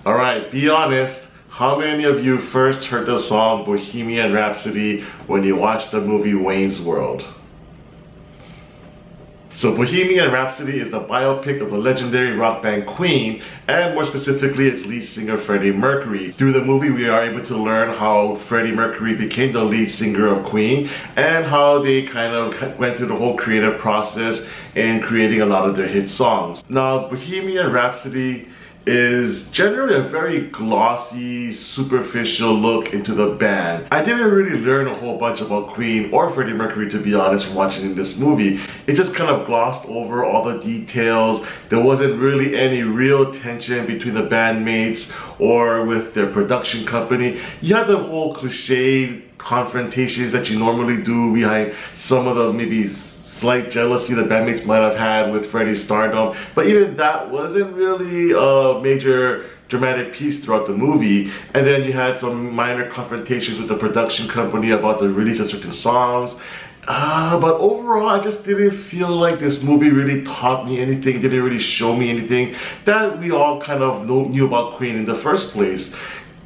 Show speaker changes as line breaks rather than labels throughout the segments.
Alright, be honest. How many of you first heard the song Bohemian Rhapsody when you watched the movie Wayne's World? So Bohemian Rhapsody is the biopic of the legendary rock band Queen, and more specifically its lead singer Freddie Mercury. Through the movie we are able to learn how Freddie Mercury became the lead singer of Queen and how they kind of went through the whole creative process in creating a lot of their hit songs. Now Bohemian Rhapsody is generally a very glossy, superficial look into the band. I didn't really learn a whole bunch about Queen or Freddie Mercury, to be honest, from watching this movie. It just kind of glossed over all the details. There wasn't really any real tension between the bandmates or with their production company. You had the whole cliched confrontations that you normally do behind some of the maybe slight jealousy the bandmates might have had with Freddie's stardom, but even that wasn't really a major dramatic piece throughout the movie. And then you had some minor confrontations with the production company about the release of certain songs. But overall, I just didn't feel like this movie really taught me anything. It didn't really show me anything that we all kind of knew about Queen in the first place.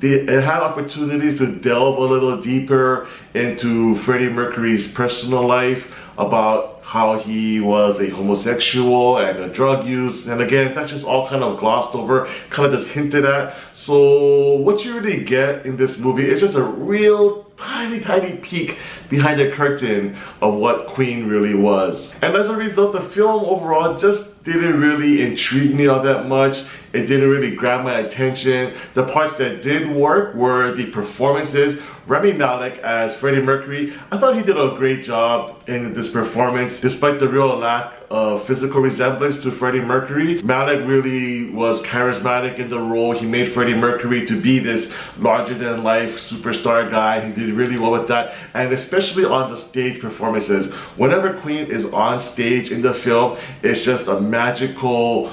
It had opportunities to delve a little deeper into Freddie Mercury's personal life, about how he was a homosexual and a drug use, and again, that's just all kind of glossed over, kind of just hinted at. So what you really get in this movie is just a real tiny peek behind the curtain of what Queen really was. And as a result, the film overall just didn't really intrigue me all that much. It didn't really grab my attention. The parts that did work were the performances. Rami Malek as Freddie Mercury, I thought he did a great job in this performance. Despite the real lack of physical resemblance to Freddie Mercury, Malek really was charismatic in the role. He made Freddie Mercury to be this larger-than-life superstar guy. He did really well with that, and especially on the stage performances. Whenever Queen is on stage in the film, it's just a magical,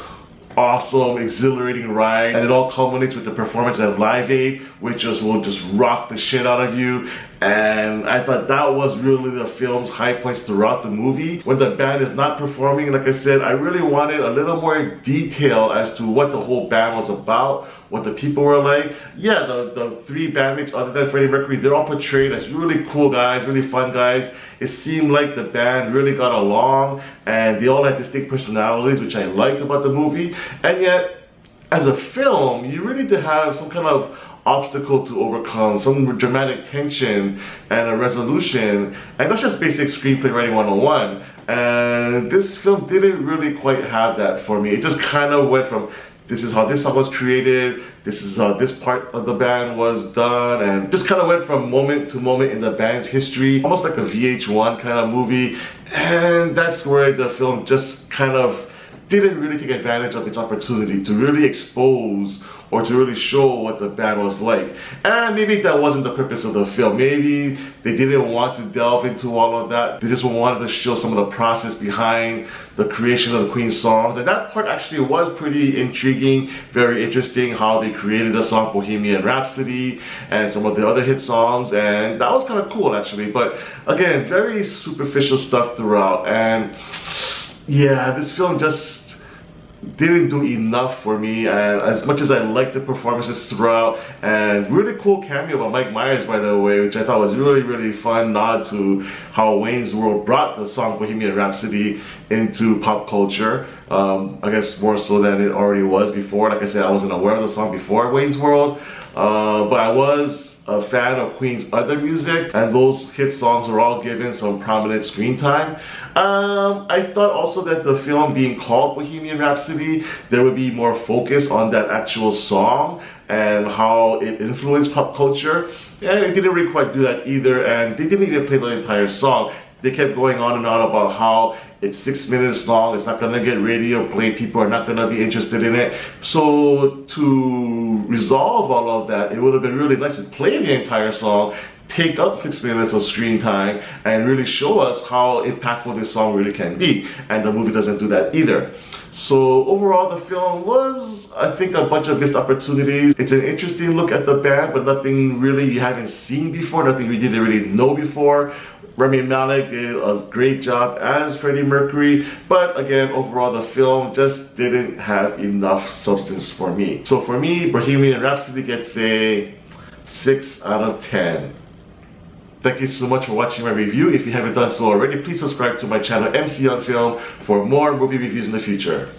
awesome, exhilarating ride, and it all culminates with the performance at Live Aid, which will just rock the shit out of you. And I thought that was really the film's high points throughout the movie. When the band is not performing, like I said, I really wanted a little more detail as to what the whole band was about, what the people were like. Yeah, the three bandmates other than Freddie Mercury, they're all portrayed as really cool guys, really fun guys. It seemed like the band really got along, and they all had distinct personalities, which I liked about the movie. And yet, as a film, you really need to have some kind of obstacle to overcome, some dramatic tension and a resolution, and that's just basic screenplay writing 101. And this film didn't really quite have that for me. It just kind of went from, this is how this song was created, this is how this part of the band was done, and just kind of went from moment to moment in the band's history, almost like a VH1 kind of movie. And that's where the film just kind of didn't really take advantage of its opportunity to really expose or to really show what the band was like. And maybe that wasn't the purpose of the film. Maybe they didn't want to delve into all of that. They just wanted to show some of the process behind the creation of the Queen songs. And that part actually was pretty intriguing, very interesting, how they created the song Bohemian Rhapsody and some of the other hit songs. And that was kind of cool actually. But again, very superficial stuff throughout. And yeah, this film just didn't do enough for me, and as much as I liked the performances throughout, and really cool cameo by Mike Myers, by the way, which I thought was really fun nod to how Wayne's World brought the song Bohemian Rhapsody into pop culture. I guess more so than it already was before. Like I said, I wasn't aware of the song before Wayne's World, but I was a fan of Queen's other music, and those hit songs were all given some prominent screen time. I thought also that the film being called Bohemian Rhapsody, there would be more focus on that actual song and how it influenced pop culture, and it didn't really quite do that either, and they didn't even play the entire song. They kept going on and on about how it's 6 minutes long, it's not gonna get radio play, people are not gonna be interested in it. So to resolve all of that, it would have been really nice to play the entire song, take up 6 minutes of screen time, and really show us how impactful this song really can be. And the movie doesn't do that either. So overall, the film was, I think, a bunch of missed opportunities. It's an interesting look at the band, but nothing really you haven't seen before, nothing we didn't really know before. Rami Malek did a great job as Freddie Mercury, but again, overall the film just didn't have enough substance for me. So for me, Bohemian Rhapsody gets a 6 out of 10. Thank you so much for watching my review. If you haven't done so already, please subscribe to my channel MC on Film for more movie reviews in the future.